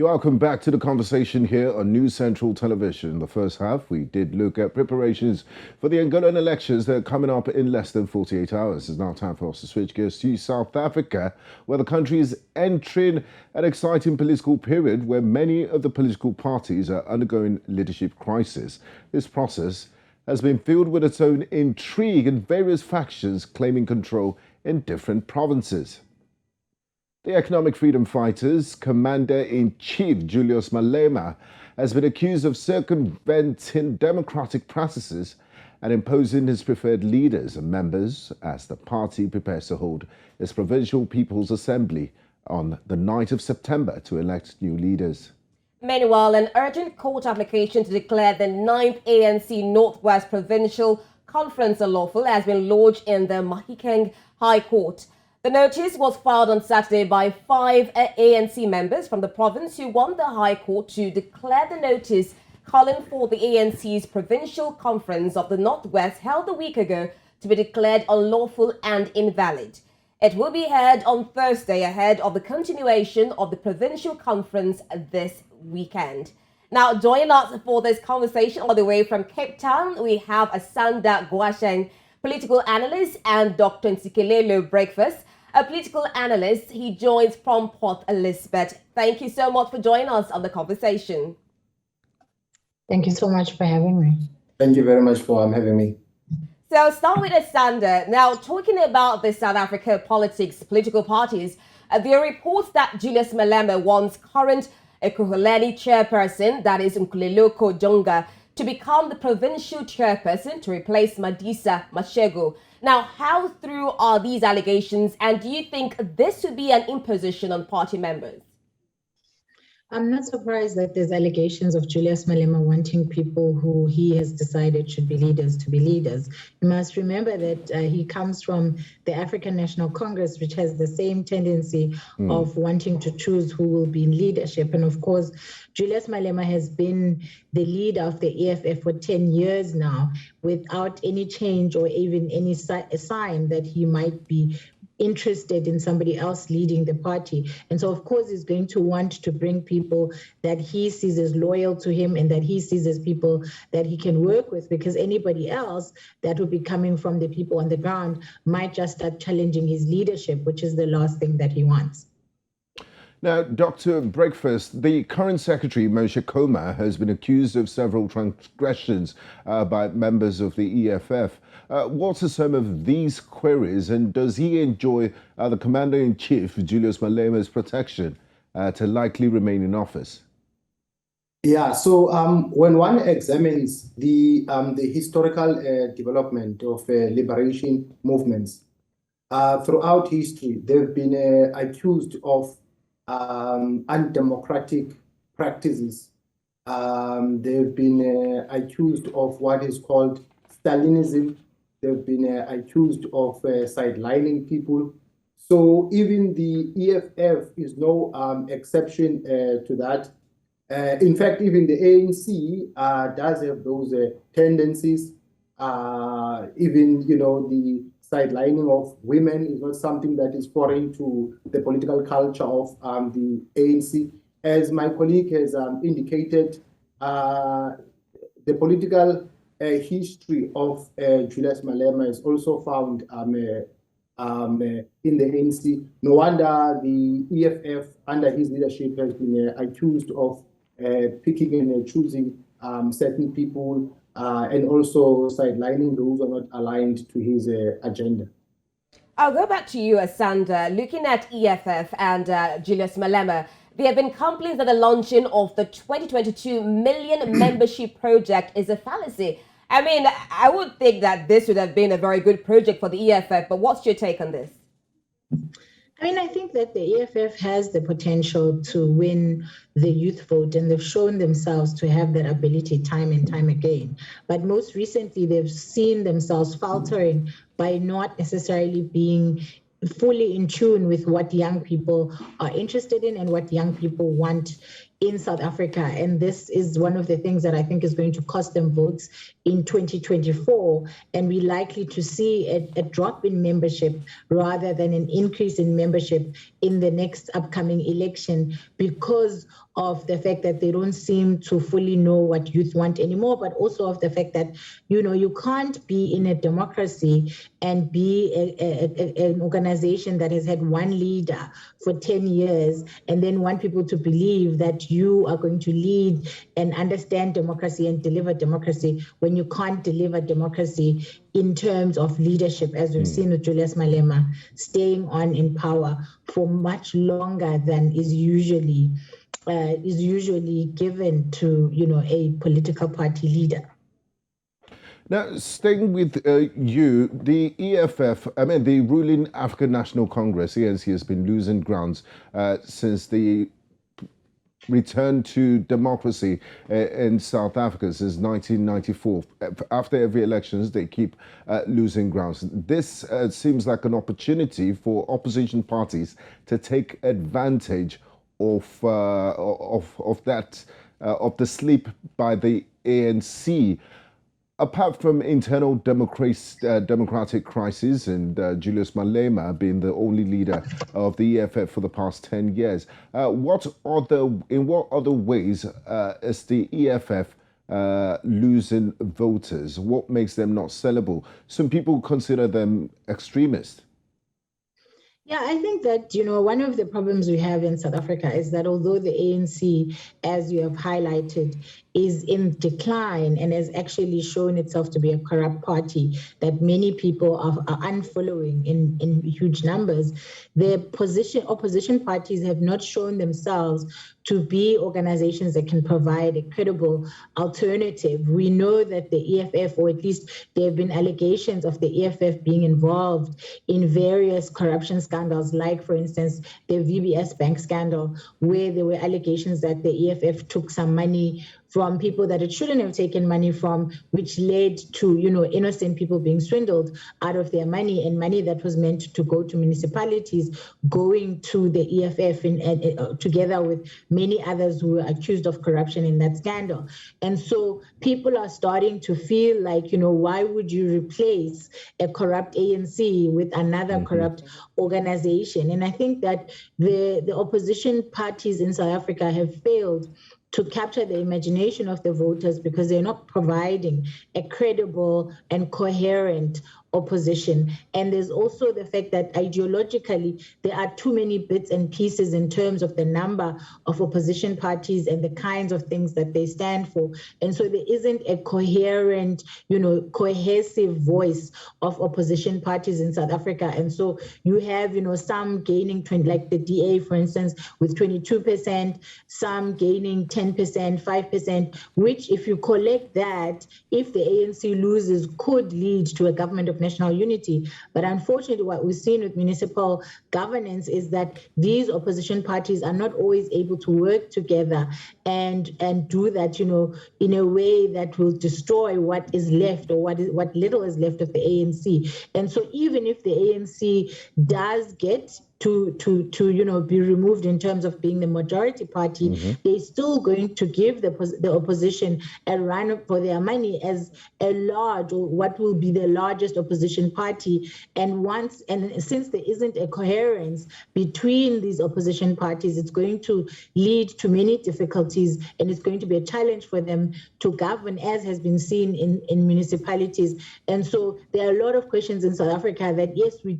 You're welcome back to the conversation here on News Central Television. In the first half, we did look at preparations for the Angolan elections that are coming up in less than 48 hours. It's now time for us to switch gears to South Africa, where the country is entering an exciting political period where many of the political parties are undergoing leadership crisis. This process has been filled with its own intrigue and various factions claiming control in different provinces. The economic freedom fighters' commander-in-chief, Julius Malema, has been accused of circumventing democratic processes and imposing his preferred leaders and members as the party prepares to hold its Provincial People's Assembly on the 9th of September to elect new leaders. Meanwhile, an urgent court application to declare the 9th ANC Northwest Provincial Conference unlawful has been lodged in the Ngoasheng High Court. The notice was filed on Saturday by 5 ANC members from the province who want the High Court to declare the notice calling for the ANC's Provincial Conference of the Northwest held a week ago to be declared unlawful and invalid. It will be heard on Thursday ahead of the continuation of the Provincial Conference this weekend. Now, joining us for this conversation all the way from Cape Town, we have Asanda Ngoasheng, political analyst, and Dr. Ntsikelelo Breakfast, a political analyst. He joins from Port Elizabeth. Thank you so much for joining us on the conversation. Thank you so much for having me. Thank you very much for having me. So I'll start with Asanda. Now, talking about the South Africa politics, political parties, there are reports that Julius Malema wants current Ekurhuleni chairperson, that is Ntsikelelo Jonga, to become the provincial chairperson to replace Madisa Mashego. Now, how through are these allegations, and do you think this would be an imposition on party members? I'm not surprised that there's allegations of Julius Malema wanting people who he has decided should be leaders to be leaders. You must remember that he comes from the African National Congress, which has the same tendency of wanting to choose who will be in leadership. And of course, Julius Malema has been the leader of the EFF for 10 years now, without any change or even any sign that he might be interested in somebody else leading the party. And so, of course, he's going to want to bring people that he sees as loyal to him and that he sees as people that he can work with, because anybody else that will be coming from the people on the ground might just start challenging his leadership, which is the last thing that he wants. Now, Dr. Breakfast, the current secretary, Moshe Koma, has been accused of several transgressions by members of the EFF. What are some of these queries, and does he enjoy the Commander-in-Chief, Julius Malema's protection to likely remain in office? Yeah, so when one examines the historical development of liberation movements throughout history, they've been accused of undemocratic practices. They've been accused of what is called Stalinism. They've been accused of sidelining people. So even the EFF is no exception to that. In fact, even the ANC does have those tendencies. Even, the sidelining of women is not something that is foreign to the political culture of the ANC. As my colleague has indicated, the political history of Julius Malema is also found in the ANC. No wonder the EFF, under his leadership, has been accused of picking and choosing certain people and also sidelining those who are not aligned to his agenda. I'll go back to you, Asanda. Looking at EFF and Julius Malema, there have been complaints that the launching of the 2022 million membership project is a fallacy. I mean, I would think that this would have been a very good project for the EFF, but what's your take on this? I think that the EFF has the potential to win the youth vote, and they've shown themselves to have that ability time and time again. But most recently, they've seen themselves faltering by not necessarily being fully in tune with what young people are interested in and what young people want in South Africa. And this is one of the things that I think is going to cost them votes in 2024. And we're likely to see a drop in membership rather than an increase in membership in the next upcoming election because of the fact that they don't seem to fully know what youth want anymore, but also of the fact that, you can't be in a democracy and be an organization that has had one leader for 10 years and then want people to believe that you are going to lead and understand democracy and deliver democracy when you can't deliver democracy in terms of leadership, as we've seen with Julius Malema staying on in power for much longer than is usually given to a political party leader. Now, staying with you, the EFF, the ruling African National Congress, ANC, has been losing grounds since the return to democracy in South Africa since 1994. After every elections, they keep losing grounds. This seems like an opportunity for opposition parties to take advantage of the sleep by the ANC. Apart from internal democratic crisis and Julius Malema being the only leader of the EFF for the past 10 years, in what other ways is the EFF losing voters? What makes them not sellable? Some people consider them extremists. Yeah, I think that, one of the problems we have in South Africa is that although the ANC, as you have highlighted, is in decline and has actually shown itself to be a corrupt party that many people are unfollowing in huge numbers, the opposition parties have not shown themselves to be organizations that can provide a credible alternative. We know that the EFF, or at least there have been allegations of the EFF being involved in various corruption scandals, like, for instance, the VBS Bank scandal, where there were allegations that the EFF took some money from people that it shouldn't have taken money from, which led to, innocent people being swindled out of their money, and money that was meant to go to municipalities going to the EFF and together with many others who were accused of corruption in that scandal. And so people are starting to feel like, why would you replace a corrupt ANC with another corrupt organization? And I think that the opposition parties in South Africa have failed to capture the imagination of the voters because they're not providing a credible and coherent opposition. And there's also the fact that ideologically, there are too many bits and pieces in terms of the number of opposition parties and the kinds of things that they stand for. And so there isn't a coherent, cohesive voice of opposition parties in South Africa. And so you have, some gaining, like the DA, for instance, with 22%, some gaining 10%, 5%, which if you collect that, if the ANC loses, could lead to a government of national unity. But unfortunately, what we've seen with municipal governance is that these opposition parties are not always able to work together and do that, in a way that will destroy what is left, or what little is left of the ANC. And so even if the ANC does get to be removed in terms of being the majority party, they're still going to give the opposition a run for their money as a large, or what will be the largest opposition party. And since there isn't a coherence between these opposition parties, it's going to lead to many difficulties, and it's going to be a challenge for them to govern, as has been seen in municipalities. And so there are a lot of questions in South Africa that, yes, the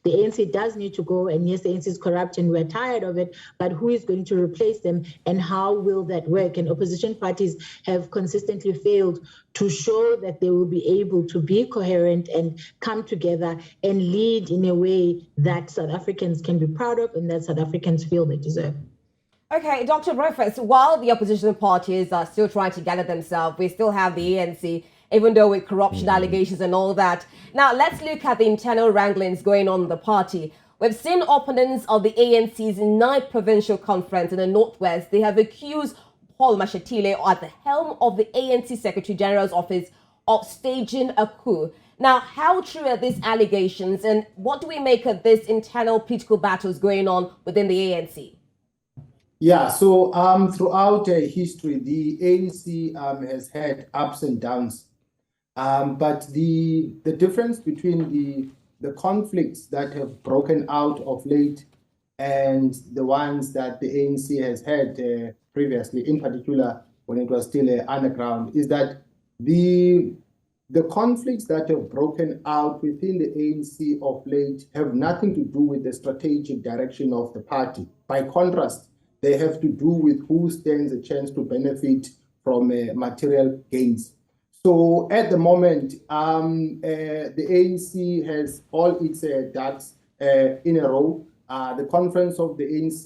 ANC does need to go, and yes, the ANC is corrupt and we're tired of it, but who is going to replace them and how will that work? And opposition parties have consistently failed to show that they will be able to be coherent and come together and lead in a way that South Africans can be proud of and that South Africans feel they deserve. Okay, Dr. Breakfast, while the opposition parties are still trying to gather themselves, we still have the ANC, even though with corruption allegations and all that. Now, let's look at the internal wranglings going on in the party. We've seen opponents of the ANC's 9th provincial conference in the Northwest. They have accused Paul Mashatile at the helm of the ANC Secretary General's office of staging a coup. Now, how true are these allegations, and what do we make of these internal political battles going on within the ANC? Yeah, so throughout history, the ANC has had ups and downs. But the difference between the conflicts that have broken out of late and the ones that the ANC has had previously, in particular when it was still underground, is that the conflicts that have broken out within the ANC of late have nothing to do with the strategic direction of the party. By contrast, they have to do with who stands a chance to benefit from material gains. So at the moment, the ANC has all its ducks in a row. The conference of the ANC,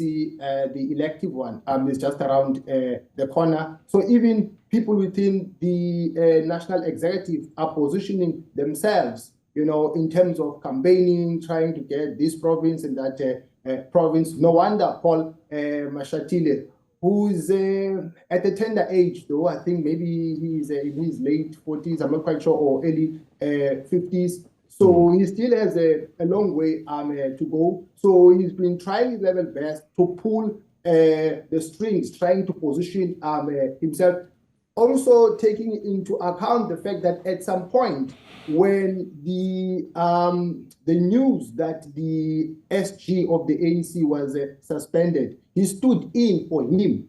the elective one, is just around the corner. So even people within the national executive are positioning themselves, in terms of campaigning, trying to get this province and that province. No wonder Paul Mashatile, who's at the tender age, though, I think maybe he's in his late 40s, I'm not quite sure, or early 50s. So he still has a long way to go. So he's been trying his level best to pull the strings, trying to position himself. Also taking into account the fact that at some point, when the news that the SG of the ANC was suspended, he stood in for him,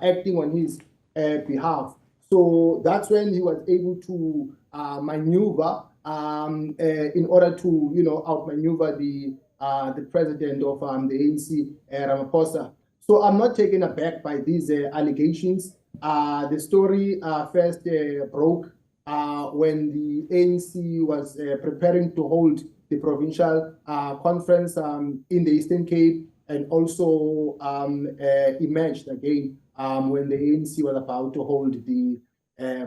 acting on his behalf. So that's when he was able to maneuver in order to, outmaneuver the president of the ANC, Ramaphosa. So I'm not taken aback by these allegations. The story first broke when the ANC was preparing to hold the provincial conference in the Eastern Cape, and also emerged again when the ANC was about to hold the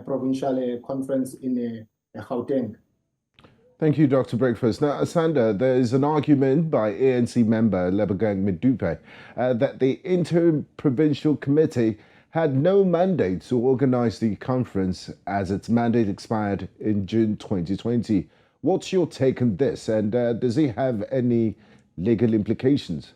provincial conference in Gauteng. Thank you, Dr. Breakfast. Now, Asanda, there is an argument by ANC member Lebagang Medupe that the Interim Provincial Committee had no mandate to organize the conference as its mandate expired in June 2020. What's your take on this, and does it have any legal implications?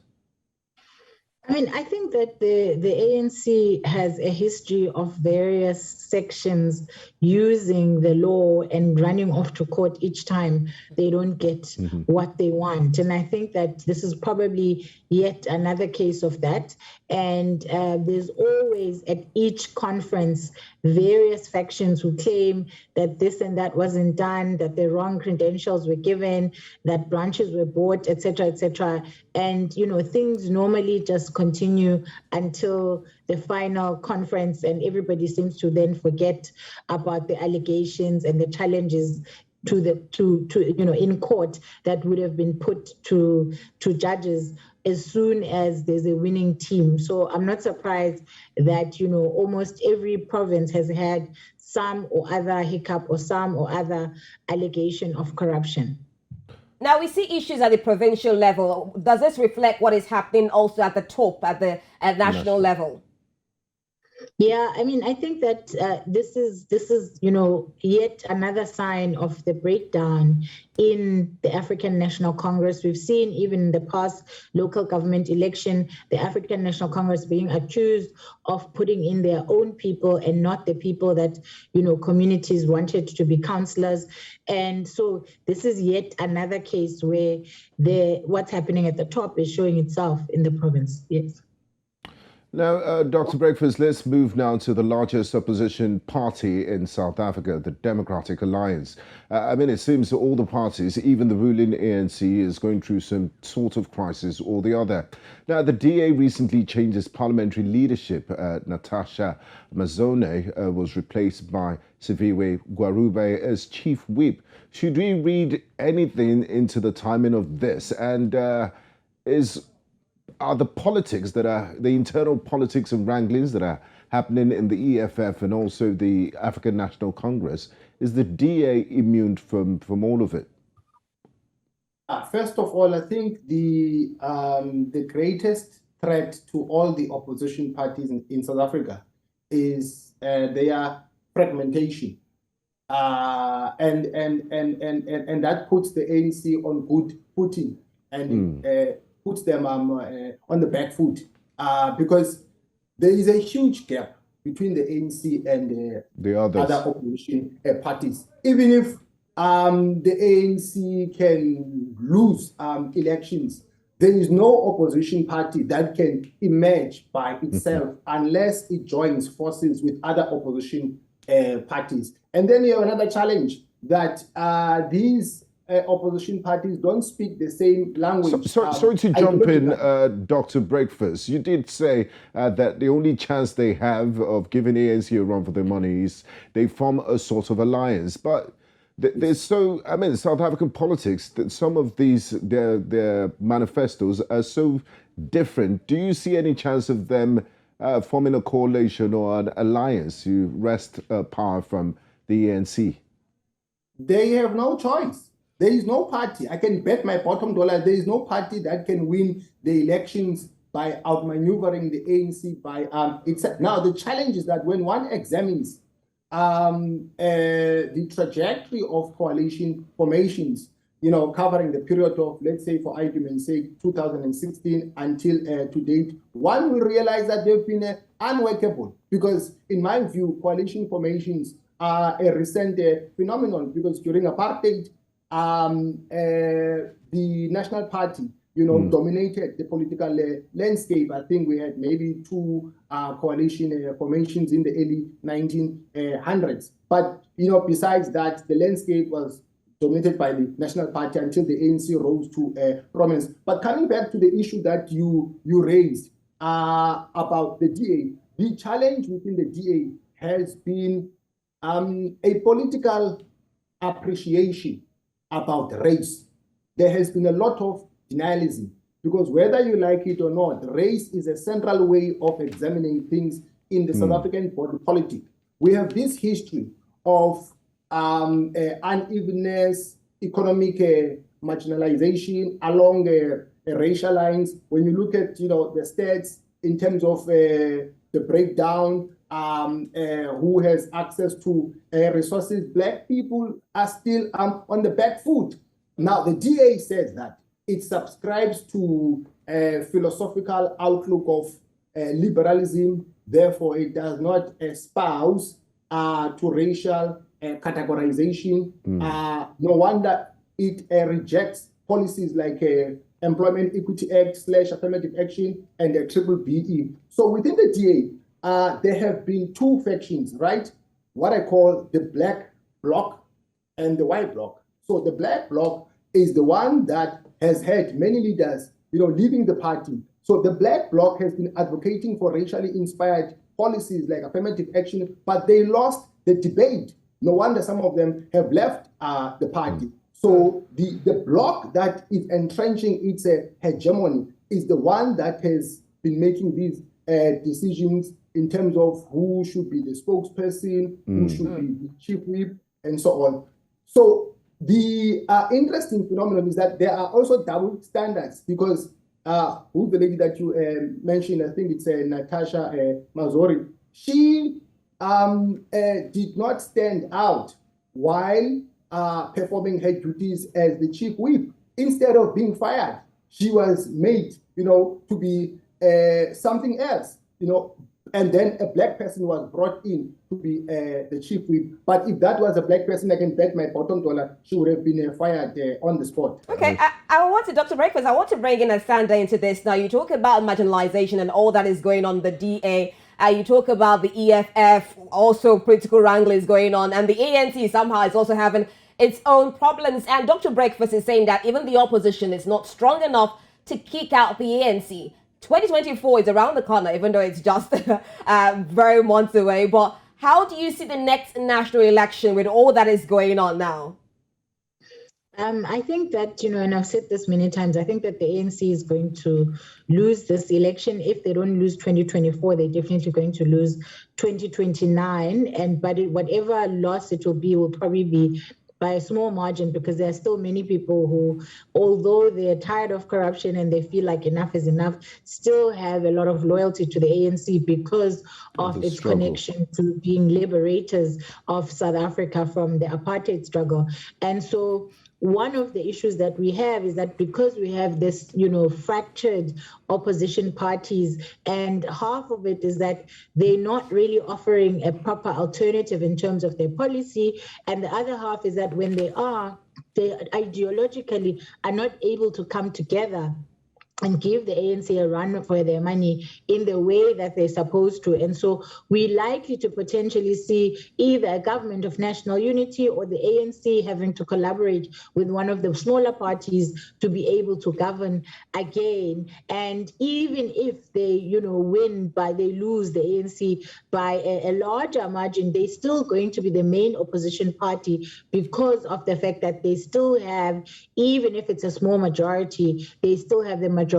I mean, I think that the ANC has a history of various sections using the law and running off to court each time they don't get what they want. And I think that this is probably yet another case of that. And there's always at each conference various factions who claim that this and that wasn't done, that the wrong credentials were given, that branches were bought, etc., etc. And, things normally just continue until the final conference, and everybody seems to then forget about the allegations and the challenges in court that would have been put to judges as soon as there's a winning team. So I'm not surprised that, almost every province has had some or other hiccup or some or other allegation of corruption. Now, we see issues at the provincial level. Does this reflect what is happening also at the top, at the national level? Yeah, I mean, I think that this is yet another sign of the breakdown in the African National Congress. We've seen even in the past local government election, the African National Congress being accused of putting in their own people and not the people that, communities wanted to be councillors. And so this is yet another case where what's happening at the top is showing itself in the province. Yes. Now, Dr. Breakfast, let's move now to the largest opposition party in South Africa, the Democratic Alliance. It seems that all the parties, even the ruling ANC, is going through some sort of crisis or the other. Now, the DA recently changed its parliamentary leadership. Natasha Mazone was replaced by Siviwe Gwarube as chief whip. Should we read anything into the timing of this? And are the politics that are the internal politics and wranglings that are happening in the EFF and also the African National Congress, is the DA immune from all of it? First of all, I think the greatest threat to all the opposition parties in South Africa is their fragmentation, and that puts the ANC on good footing and puts them on the back foot, because there is a huge gap between the ANC and the other opposition parties. Even if the ANC can lose elections, There is no opposition party that can emerge by itself unless it joins forces with other opposition parties. And then you have another challenge that these opposition parties don't speak the same language. Sorry to jump in, Dr. Breakfast. You did say that the only chance they have of giving ANC a run for their money is they form a sort of alliance. But there's South African politics, that some of these, their manifestos are so different. Do you see any chance of them forming a coalition or an alliance to wrest power from the ANC? They have no choice. There is no party. I can bet my bottom dollar there is no party that can win the elections by outmaneuvering the ANC. Now the challenge is that when one examines the trajectory of coalition formations, covering the period of, let's say, for argument's sake, 2016 until to date, one will realize that they've been unworkable. Because in my view, coalition formations are a recent phenomenon. Because during apartheid, the National Party, dominated the political landscape. I think we had maybe 2 coalition formations in the early 1900s. But, besides that, the landscape was dominated by the National Party until the ANC rose to prominence. But coming back to the issue that you raised about the DA, the challenge within the DA has been a political appreciation about race. There has been a lot of denialism, because whether you like it or not, race is a central way of examining things in the South African body politic. We have this history of unevenness, economic marginalization along racial lines. When you look at the stats in terms of the breakdown, who has access to resources, Black people are still on the back foot. Now, the DA says that it subscribes to a philosophical outlook of liberalism. Therefore, it does not espouse to racial categorization. No wonder it rejects policies like Employment Equity Act / affirmative action and triple BE. So within the DA, there have been 2 factions, right? What I call the Black Bloc and the White Bloc. So the Black Bloc is the one that has had many leaders, leaving the party. So the Black Bloc has been advocating for racially inspired policies like affirmative action, but they lost the debate. No wonder some of them have left the party. So the bloc that is entrenching its hegemony is the one that has been making these decisions in terms of who should be the spokesperson, who should be the chief whip, and so on. So the interesting phenomenon is that there are also double standards, because who's the lady that you mentioned? I think it's Natasha Mazori. She did not stand out while performing her duties as the chief whip. Instead of being fired, she was made, to be something else, and then a Black person was brought in to be the chief whip. But if that was a Black person, I can bet my bottom dollar she would have been fired on the spot. Okay, I want to, Dr. Breakfast, I want to bring in Asanda into this. Now, you talk about marginalization and all that is going on in the DA. You talk about the EFF, also political wranglings going on, and the ANC somehow is also having its own problems. And Dr. Breakfast is saying that even the opposition is not strong enough to kick out the ANC. 2024 is around the corner, even though it's just very months away. But how do you see the next national election with all that is going on now? I think that, and I've said this many times, I think that the ANC is going to lose this election. If they don't lose 2024, they're definitely going to lose 2029. But whatever loss it will probably be by a small margin, because there are still many people who, although they're tired of corruption and they feel like enough is enough, still have a lot of loyalty to the ANC because of its connection to being liberators of South Africa from the apartheid struggle. And so one of the issues that we have is that because we have this, fractured opposition parties, and half of it is that they're not really offering a proper alternative in terms of their policy, and the other half is that when they ideologically are not able to come together and give the ANC a run for their money in the way that they're supposed to. And so we're likely to potentially see either a government of national unity or the ANC having to collaborate with one of the smaller parties to be able to govern again. And even if they, they lose the ANC by a larger margin, they're still going to be the main opposition party because of the fact that they still have, even if it's a small majority, they still have the majority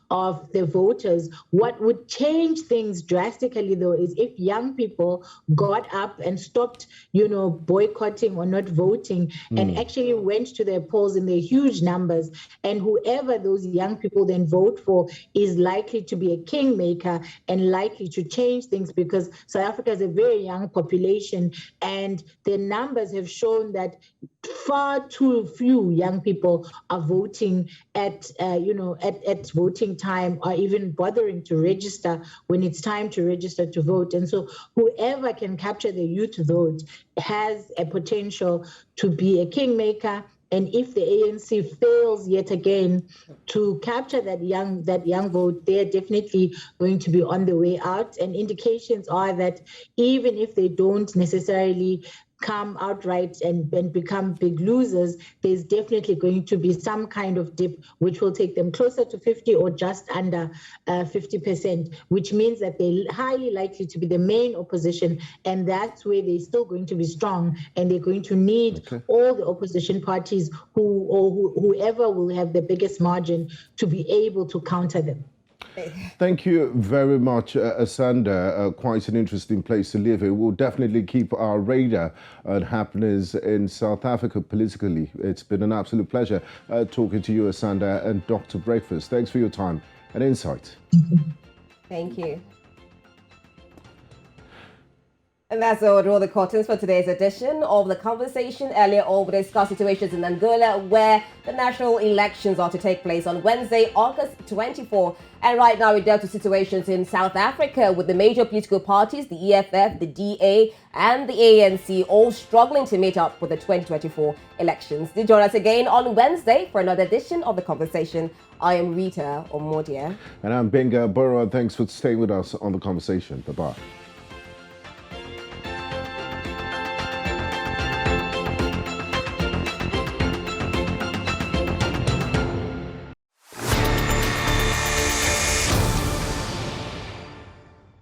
of the voters. What would change things drastically, though, is if young people got up and stopped, boycotting or not voting and actually went to their polls in their huge numbers. And whoever those young people then vote for is likely to be a kingmaker and likely to change things, because South Africa is a very young population and the numbers have shown that far too few young people are voting at voting time, or even bothering to register when it's time to register to vote. And so whoever can capture the youth vote has a potential to be a kingmaker. And if the ANC fails yet again to capture that young vote, they're definitely going to be on the way out. And indications are that even if they don't necessarily come outright and become big losers, there's definitely going to be some kind of dip which will take them closer to 50 or just under 50%, which means that they're highly likely to be the main opposition, and that's where they're still going to be strong, and they're going to need all the opposition parties whoever will have the biggest margin to be able to counter them. Thank you very much, Asanda. Quite an interesting place to live in. We'll definitely keep our radar on happenings in South Africa politically. It's been an absolute pleasure talking to you, Asanda, and Dr. Breakfast. Thanks for your time and insight. Thank you. And that's all the curtains for today's edition of The Conversation. Earlier on, we discussed situations in Angola where the national elections are to take place on Wednesday, August 24. And right now, we dealt with situations in South Africa with the major political parties, the EFF, the DA, and the ANC, all struggling to meet up with the 2024 elections. Do join us again on Wednesday for another edition of The Conversation. I am Rita Omodia. And I'm Gbenga Aborowa. Thanks for staying with us on The Conversation. Bye-bye.